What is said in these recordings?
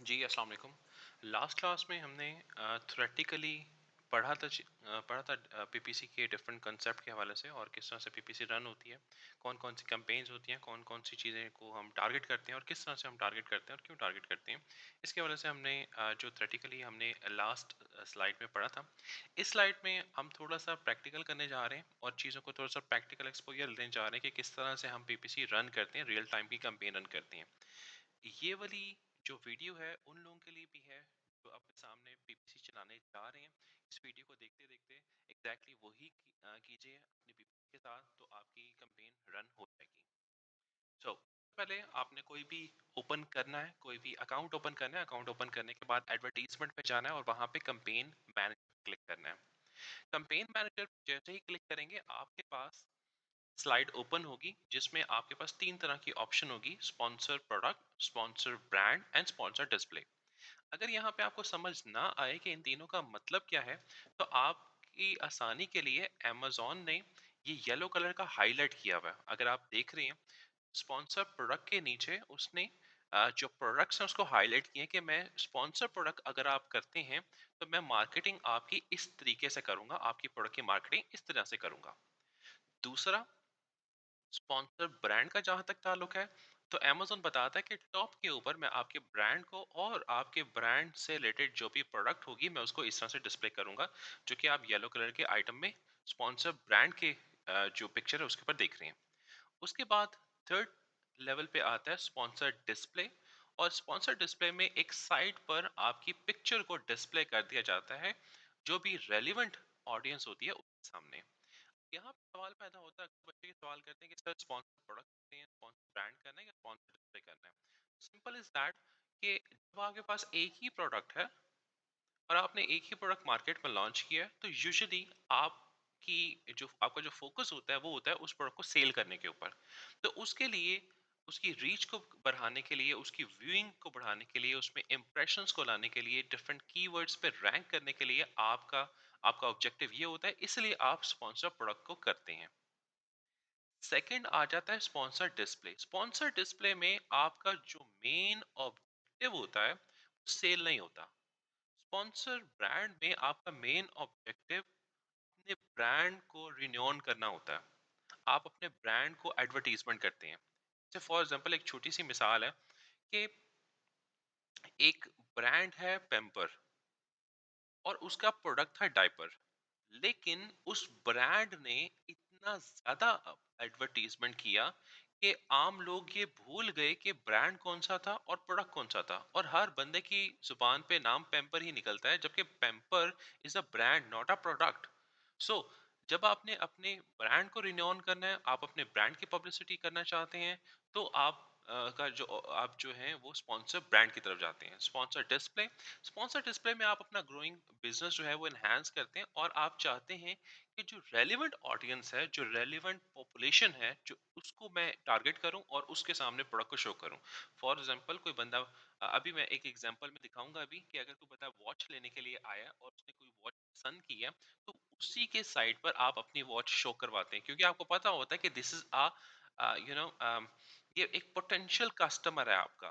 जी, अस्सलाम वालेकुम। Last class में हमने थ्योरेटिकली पढ़ा था पीपीसी के डिफरेंट कंसेप्ट के हवाले से और किस तरह से पीपीसी रन होती है, कौन-कौन सी कैंपेन्स होती हैं, कौन-कौन सी चीज़ें को हम टारगेट करते हैं और किस तरह से हम टारगेट करते हैं और क्यों टारगेट करते हैं। इसके हवाले से हमने जो थ्योरेटिकली हमने लास्ट स्लाइड में पढ़ा था, इस स्लाइड में हम थोड़ा-सा प्रैक्टिकल करने जा रहे हैं और चीज़ों को थोड़ा-सा प्रैक्टिकल एक्सपोज़र देने जा रहे हैं कि किस तरह से हम पीपीसी रन करते हैं, रियल टाइम की कैंपेन रन करते हैं। ये वाली जो वीडियो है उन लोगों के लिए भी है जो अपने सामने पीपीसी चलाने जा रहे हैं। इस वीडियो को देखते देखते एग्जैक्टली वही कीजिए अपनी पीपीसी के साथ, तो आपकी कैंपेन रन हो जाएगी। सो पहले आपने कोई भी ओपन करना है, कोई भी अकाउंट ओपन करना है। अकाउंट ओपन करने के बाद एडवर्टीजमेंट पे जाना है और वहां पे कैंपेन मैनेजर क्लिक करना है। कैंपेन मैनेजर जैसे ही क्लिक करेंगे आपके पास स्लाइड ओपन होगी जिसमें आपके पास तीन तरह की ऑप्शन होगी: sponsor product, sponsor brand and sponsor display. अगर यहाँ पे आपको समझ ना आए कि इन तीनों का मतलब क्या है, तो आपकी आसानी के लिए amazon ने ये येलो कलर का हाईलाइट किया हुआ है। अगर आप देख रहे हैं स्पॉन्सर प्रोडक्ट के नीचे उसने जो प्रोडक्ट्स हैं उसको हाईलाइट किए कि मैं स्पॉन्सर प्रोडक्ट अगर आप करते हैं तो मैं मार्केटिंग आपकी इस तरीके से करूंगा, आपकी प्रोडक्ट की मार्केटिंग इस तरह से करूंगा। दूसरा, स्पॉन्सर ब्रांड का जहां तक ताल्लुक है, तो amazon बताता है कि टॉप के ऊपर मैं आपके ब्रांड को और आपके ब्रांड से रिलेटेड जो भी प्रोडक्ट होगी मैं उसको इस तरह से डिस्प्ले करूंगा, जो कि आप येलो कलर के आइटम में स्पॉन्सर ब्रांड के जो पिक्चर है उसके ऊपर देख रहे हैं। उसके बाद थर्ड लेवल पे आता है स्पॉन्सर डिस्प्ले। और स्पॉन्सर डिस्प्ले में एक साइट पर आपकी पिक्चर को डिस्प्ले कर दिया जाता है जो भी रेलिवेंट ऑडियंस होती है उसके सामने। यहाँ पे सवाल पैदा होता है, अक्सर बच्चे ये सवाल करते हैं कि सर स्पॉन्सर प्रोडक्ट करते हैं, स्पॉन्सर ब्रांड करना है या स्पॉन्सर डिस्प्ले करना है। सिंपल इज दैट कि जब आपके पास एक ही प्रोडक्ट है और आपने एक ही प्रोडक्ट मार्केट में लॉन्च किया है, तो यूजुअली आपकी जो आपका जो फोकस होता है वो होता है उस प्रोडक्ट को सेल करने के ऊपर। तो उसके लिए उसकी रीच को बढ़ाने के लिए, उसकी व्यूइंग को बढ़ाने के लिए, उसमें इंप्रेशंस को लाने के लिए, डिफरेंट कीवर्ड्स पे रैंक करने के लिए आपका आपका ऑब्जेक्टिव ये होता है, इसलिए आप स्पॉन्सर प्रोडक्ट को करते हैं। सेकंड आ जाता है स्पॉन्सर डिस्प्ले। स्पॉन्सर डिस्प्ले में आपका जो मेन ऑब्जेक्टिव होता है सेल नहीं होता। स्पॉन्सर ब्रांड में आपका मेन ऑब्जेक्टिव अपने ब्रांड को रिन्यून करना होता है। आप अपने ब्रांड को एडवर्टीजमेंट करते हैं। जैसे फॉर एग्जांपल एक छोटी सी मिसाल है कि एक ब्रांड है पेम्पर और उसका प्रोडक्ट था डायपर, लेकिन उस ब्रांड ने इतना ज्यादा एडवर्टीजमेंट किया कि आम लोग ये भूल गए कि ब्रांड कौन सा था और प्रोडक्ट कौन सा था, और हर बंदे की जुबान पे नाम पेम्पर ही निकलता है, जबकि Pamper is a brand not a product. So जब आपने अपने ब्रांड को रिन्यून करना है, आप अपने ब्रांड की पब्लिसिटी करना चाहते हैं, तो आप जो हैं वो स्पॉन्सर ब्रांड की तरफ जाते हैं। स्पॉन्सर डिस्प्ले, स्पॉन्सर डिस्प्ले में आप अपना ग्रोइंग बिजनेस जो है वो एनहांस करते हैं और आप चाहते हैं कि जो रेलिवेंट ऑडियंस है, जो रेलिवेंट पॉपुलेशन है, जो उसको मैं टारगेट करूं और उसके सामने प्रोडक्ट को शो करूं। फॉर एग्जांपल कोई बंदा अभी मैं एक एग्जांपल में दिखाऊंगा अभी कि अगर कोई बंदा वॉच लेने के लिए आया और उसने कोई वॉच पसंद की है, तो उसी के साइट पर आप अपनी वॉच शो करवाते हैं, क्योंकि आपको पता होता है कि this is a you know ये एक पोटेंशियल कस्टमर है आपका,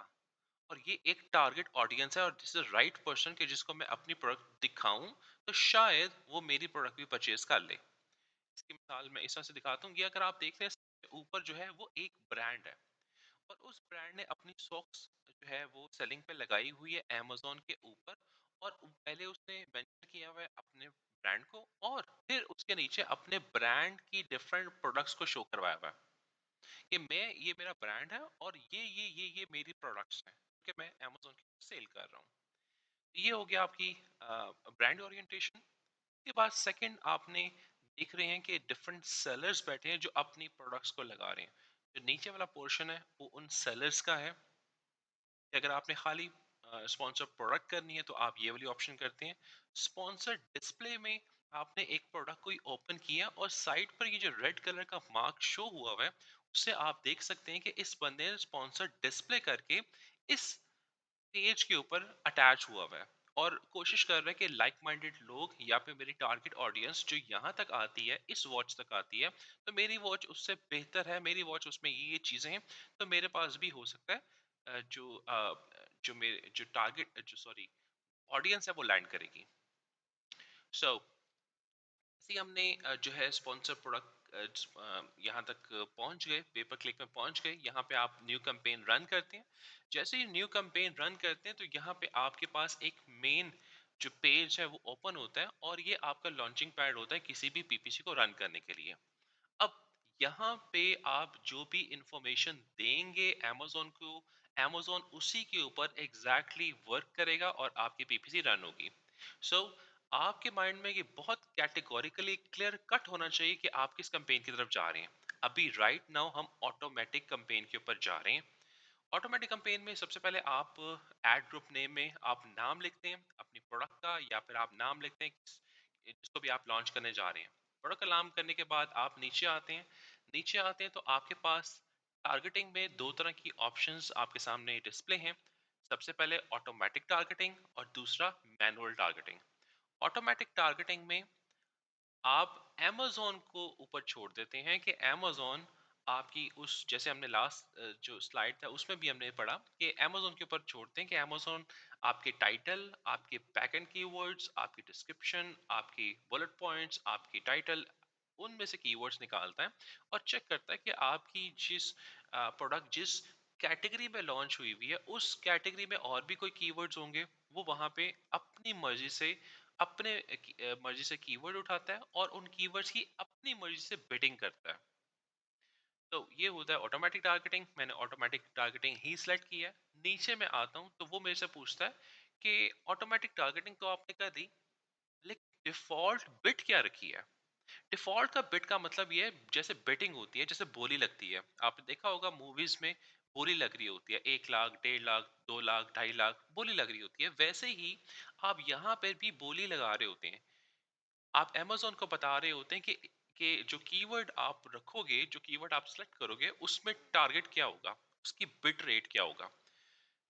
और ये एक टारगेट ऑडियंस है और दिस इज राइट पर्सन के जिसको मैं अपनी प्रोडक्ट दिखाऊं, तो शायद वो मेरी प्रोडक्ट भी परचेज कर ले। इसकी मिसाल मैं इस तरह से दिखाता हूँ कि अगर आप देख रहे हैं ऊपर जो है वो एक ब्रांड है और उस ब्रांड ने अपनी सॉक्स जो है वो सेलिंग पे लगाई हुई है अमेजोन के ऊपर, और पहले उसने मेंशन किया हुआ है अपने ब्रांड को और फिर उसके नीचे अपने ब्रांड की डिफरेंट प्रोडक्ट्स को शो करवाया हुआ है कि मैं, ये मेरा ब्रांड है और ये मेरी प्रोडक्ट्स हैं कि मैं अमेजोन की सेल कर रहा हूँ। ये हो गया आपकी ब्रांड ओरिएंटेशन के बाद। सेकंड, आपने देख रहे हैं कि डिफरेंट सेलर्स बैठे हैं जो अपनी प्रोडक्ट्स को लगा रहे हैं। जो नीचे वाला पोर्शन है वो उन सेलर्स का है कि अगर आपने खाली स्पॉन्सर प्रोडक्ट करनी है तो आप ये वाली ऑप्शन करते हैं। स्पॉन्सर डिस्प्ले में आपने एक प्रोडक्ट को ओपन किया और साइड पर ये जो रेड कलर का मार्क शो हुआ है उससे आप देख सकते हैं कि इस बंदे ने स्पॉन्सर डिस्प्ले करके इस पेज के ऊपर अटैच हुआ है और कोशिश कर रहा है कि लाइक माइंडेड लोग या फिर मेरी टारगेट ऑडियंस जो यहाँ तक आती है, इस वॉच तक आती है, तो मेरी वॉच उससे बेहतर है, मेरी वॉच उसमें ये चीज़ें हैं, तो मेरे पास भी हो सकता है जो जो टारगेट जो सॉरी ऑडियंस है वो लैंड करेगी। सो जैसे ही हमने जो है स्पॉन्सर प्रोडक्ट यहाँ तक पहुंच गए, पेपर क्लिक में पहुंच गए, यहाँ पे आप न्यू कैंपेन रन करते हैं। जैसे ही न्यू कैंपेन रन करते हैं तो यहाँ पे आपके पास एक मेन जो पेज है वो ओपन होता है, और ये आपका लॉन्चिंग पैड होता है किसी भी पीपीसी को रन करने के लिए। अब यहाँ पे आप जो भी इंफॉर्मेशन देंगे amazon को, amazon उसी के ऊपर एग्जैक्टली वर्क करेगा और आपकी पीपीसी रन होगी। सो आपके माइंड में ये बहुत कैटेगोरिकली क्लियर कट होना चाहिए कि आप किस कैंपेन की तरफ जा रहे हैं। अभी राइट नाउ हम ऑटोमेटिक कैंपेन के ऊपर जा रहे हैं। ऑटोमेटिक कैंपेन में सबसे पहले आप एड ग्रुप नेम में आप नाम लिखते हैं अपनी प्रोडक्ट का, या फिर आप नाम लिखते हैं जिसको भी आप लॉन्च करने जा रहे हैं। प्रोडक्ट का नाम करने के बाद आप नीचे आते हैं। नीचे आते हैं तो आपके पास टारगेटिंग में दो तरह की ऑप्शंस आपके सामने डिस्प्ले हैं। सबसे पहले ऑटोमेटिक टारगेटिंग और दूसरा मैनुअल टारगेटिंग। ऑटोमेटिक टारगेटिंग में आप amazon को ऊपर छोड़ देते हैं कि amazon आपकी उस, जैसे हमने लास्ट जो स्लाइड था उसमें भी हमने पढ़ा कि amazon के ऊपर छोड़ते हैं कि amazon आपके टाइटल, आपके बैकएंड कीवर्ड्स, आपकी डिस्क्रिप्शन, आपकी बुलेट पॉइंट्स, आपकी टाइटल, उनमें से कीवर्ड्स निकालता है और चेक करता है कि आपकी जिस प्रोडक्ट जिस कैटेगरी में लॉन्च हुई हुई है उस कैटेगरी में और भी कोई कीवर्ड्स होंगे, वो वहां पे अपनी मर्जी से अपने मर्जी से कीवर्ड उठाता है और उन कीवर्ड्स की अपनी मर्जी से बिडिंग करता है। तो ये होता है ऑटोमेटिक टारगेटिंग। मैंने ऑटोमेटिक टारगेटिंग ही सिलेक्ट किया है। नीचे मैं आता हूँ तो वो मेरे से पूछता है कि ऑटोमेटिक टारगेटिंग तो आपने कर दी, लेकिन डिफॉल्ट बिट क्या रखी है। डिफॉल्ट का बिट का मतलब ये है, जैसे बिटिंग होती है, जैसे बोली लगती है, आपने देखा होगा मूवीज में बोली लग रही होती है, 1 लाख, 1.5 लाख, 2 लाख, 2.5 लाख बोली लग रही होती है, वैसे ही आप यहाँ पे भी बोली लगा रहे होते हैं। आप amazon को बता रहे होते हैं कि जो कीवर्ड आप रखोगे, जो कीवर्ड आप सेलेक्ट करोगे उसमें टारगेट क्या होगा, उसकी बिट रेट क्या होगा।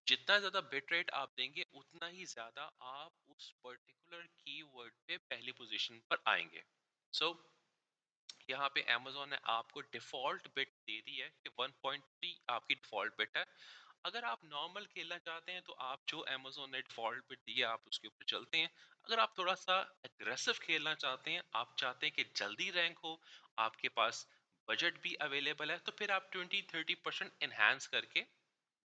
जितना ज्यादा बिट रेट आप देंगे उतना ही ज्यादा आप उस पर्टिकुलर कीवर्ड पे पहली पोजीशन पर आएंगे। सो यहाँ पे amazon ने आपको डिफॉल्ट बिट दे दी है कि 1.3 आपकी डिफॉल्ट बिट है। अगर आप नॉर्मल खेलना चाहते हैं तो आप जो amazon ने डिफॉल्ट बिट दी है आप उसके ऊपर चलते हैं। अगर आप थोड़ा सा एग्रेसिव खेलना चाहते हैं, आप चाहते हैं कि जल्दी रैंक हो, आपके पास बजट भी अवेलेबल है, तो फिर आप 20-30% एनहांस करके,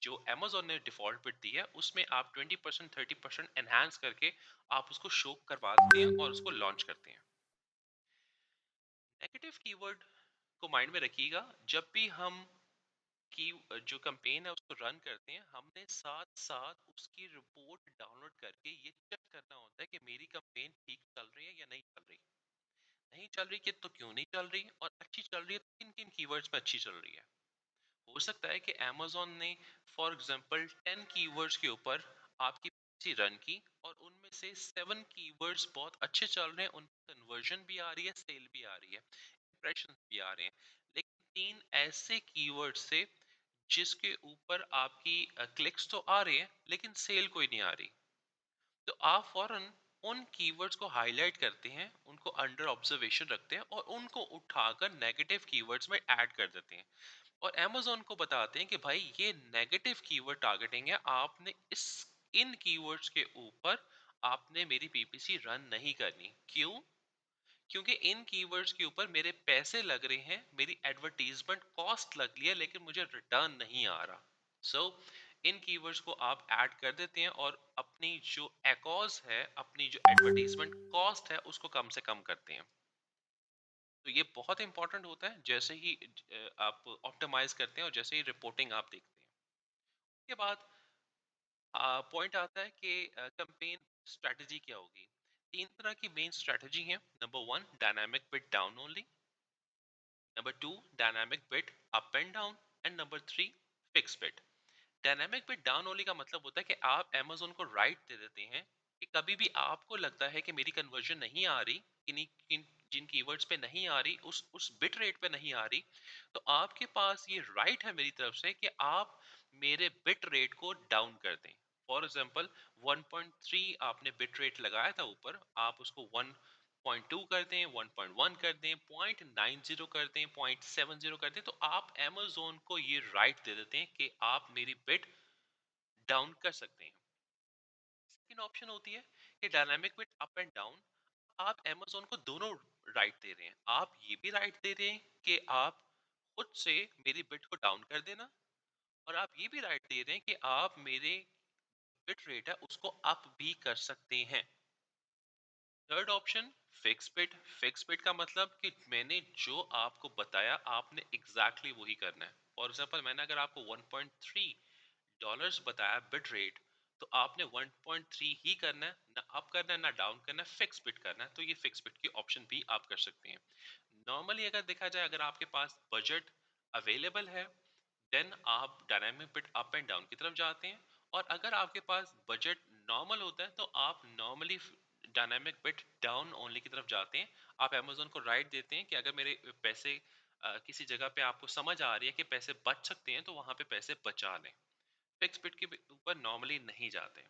जो amazon ने डिफॉल्ट बिट दी है उसमें आप 20% 30% एनहांस करके आप उसको शो करवा देते हैं और उसको लॉन्च करते हैं। नेगेटिव कीवर्ड को माइंड में रखिएगा। जब भी हम की जो कैंपेन है उसको रन करते हैं, हमने साथ साथ उसकी रिपोर्ट डाउनलोड करके ये चेक करना होता है कि मेरी कैंपेन ठीक चल रही है या नहीं चल रही। नहीं चल रही कि तो क्यों नहीं चल रही, और अच्छी चल रही है तो किन किन कीवर्ड्स पे अच्छी चल रही है। हो सकता है कि amazon ने फॉर एग्जांपल 10 कीवर्ड्स के ऊपर आपकी पीसी रन की और उनमें से 7 कीवर्ड्स बहुत अच्छे चल रहे हैं, उन कन्वर्जन भी आ रही है, सेल भी आ रही है, इंप्रेशन भी आ रहे हैं। लेकिन 3 ऐसे कीवर्ड्स थे जिसके ऊपर आपकी क्लिक्स तो आ रही है लेकिन सेल कोई नहीं आ रही। तो आप फौरन उन कीवर्ड्स को हाईलाइट करते हैं, उनको अंडर ऑब्जर्वेशन रखते हैं और उनको उठाकर नेगेटिव कीवर्ड्स में ऐड कर देते हैं और amazon को बताते हैं कि भाई ये नेगेटिव कीवर्ड टारगेटिंग है, आपने इस इन कीवर्ड्स के ऊपर आपने मेरी पीपीसी रन नहीं करनी। क्यों? क्योंकि इन कीवर्ड्स के ऊपर मेरे पैसे लग रहे हैं, मेरी एडवर्टीजमेंट कॉस्ट लग रही है, लेकिन मुझे रिटर्न नहीं आ रहा। सो इन कीवर्ड्स को आप ऐड कर देते हैं और अपनी जो एकॉज है, अपनी जो एडवर्टीजमेंट कॉस्ट है उसको कम से कम करते हैं। तो ये बहुत इंपॉर्टेंट होता है जैसे ही आप ऑप्टिमाइज करते हैं और जैसे ही रिपोर्टिंग आप देखते हैं। उसके बाद पॉइंट आता है कि कैंपेन स्ट्रेटजी क्या होगी। तीन तरह की मेन स्ट्रेटजी है। Number one, dynamic bit down only. Number two, dynamic bit up and down. And number three, fix bit. Dynamic bit down only का मतलब होता है कि आप amazon को राइट दे देते हैं कि कभी भी आपको लगता है कि मेरी कन्वर्जन नहीं आ रही, किन्हीं किन जिन कीवर्ड्स पे नहीं आ रही, उस बिट रेट पे नहीं आ रही, तो आपके पास ये राइट है मेरी तरफ से कि आप मेरे बिट रेट को डाउन कर दें। फॉर एग्जांपल 1.3 आपने बिट रेट लगाया था ऊपर, आप उसको 1.2 कर दें, 1.1 कर दें, 0.90 कर दें, 0.70 कर दें, तो आप amazon को ये राइट दे देते हैं कि आप मेरी बिट डाउन कर सकते हैं। सेकंड ऑप्शन होती है कि dynamic bit up and down. आप Amazon को दोनों राइट दे रहे हैं, आप ये भी राइट दे रहे हैं कि आप खुद से मेरी बिट को डाउन कर देना, और आप ये भी राइट दे रहे हैं कि आप मेरे बिट रेट है उसको अप भी कर सकते हैं। Third option fix bit. Fix bit का मतलब कि मैंने जो आपको बताया आपने एग्जैक्टली वही करना है। फॉर एग्जांपल मैंने अगर आपको 1.3 डॉलर्स बताया बिट रेट, तो आपने 1.3 ही करना है, ना अप करना है ना डाउन करना है, फिक्स बिट करना है। तो ये फिक्स बिट की ऑप्शन भी आप कर सकते हैं। नॉर्मली अगर देखा जाए, अगर आपके पास बजट अवेलेबल है, देन आप dynamic bit up and down की तरफ जाते हैं। और अगर आपके पास बजट नॉर्मल होता है तो आप normally dynamic bit down only की तरफ जाते हैं। आप अमेजोन को राइट देते हैं कि अगर मेरे पैसे किसी जगह पे आपको समझ आ रही है कि पैसे बच सकते हैं, तो वहां पे पैसे बचा लें। फिक्स बिट के ऊपर नॉर्मली नहीं जाते हैं।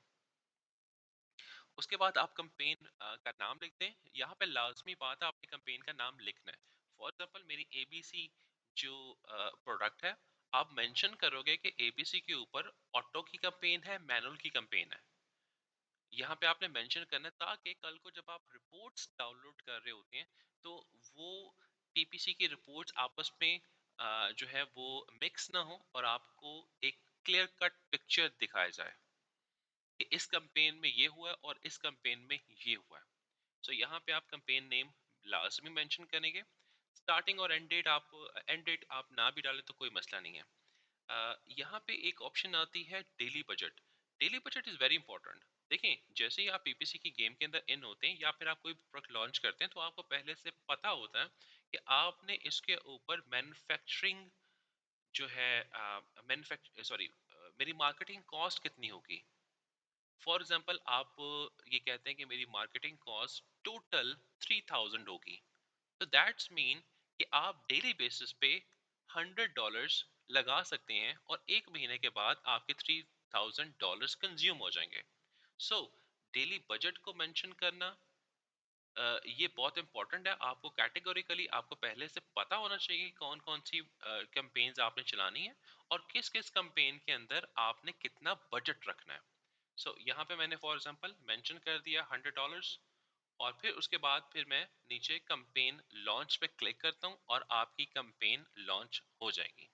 उसके बाद आप कंपेन का नाम लिखते हैं। यहाँ पे लाजमी बात है, आपने कंपेन का नाम लिखना है। फॉर एग्जांपल मेरी एबीसी जो प्रोडक्ट है, आप मेंशन करोगे कि एबीसी के ऊपर ऑटो की कंपेन है, मैनुअल की कंपेन है। यहाँ पे आपने मेंशन करना है, ताकि कल को जब आप रिपोर्ट्स डाउनलोड कर रहे होते हैं, तो वो पीपीसी की रिपोर्ट्स आपस में जो है वो मिक्स ना हो, और आपको एक क्लियर कट पिक्चर दिखाया जाए कि इस कैंपेन में ये हुआ है और इस कैंपेन में ये हुआ है। सो यहाँ पे आप कैंपेन नेम लाजमी मेंशन करेंगे। स्टार्टिंग और एंड डेट आप ना भी डालें तो कोई मसला नहीं है। यहाँ पे एक ऑप्शन आती है daily budget. Daily budget is very important. देखें, जैसे ही आप पीपीसी की गेम के अंदर इन होते हैं या फिर आप कोई प्रोडक्ट लॉन्च करते हैं, तो आपको पहले से पता होता है कि आपने इसके ऊपर मैन्युफैक्चरिंग जो है मैन्युफैक्चर सॉरी मेरी मार्केटिंग कॉस्ट कितनी होगी। फॉर एग्जाम्पल आप ये कहते हैं कि मेरी मार्केटिंग कॉस्ट टोटल 3000 होगी, तो दैट्स मीन कि आप डेली बेसिस पे $100 लगा सकते हैं, और एक महीने के बाद आपके $3000 कंज्यूम हो जाएंगे। सो डेली बजट को मेंशन करना ये बहुत इंपॉर्टेंट है। आपको कैटेगोरिकली आपको पहले से पता होना चाहिए कि कौन कौन सी कैंपेन्स आपने चलानी है, और किस किस कैंपेन के अंदर आपने कितना बजट रखना है। सो यहाँ पे मैंने फॉर एग्जांपल मेंशन कर दिया $100, और फिर उसके बाद फिर मैं नीचे कैंपेन लॉन्च पे क्लिक करता हूँ और आपकी कैंपेन लॉन्च हो जाएगी।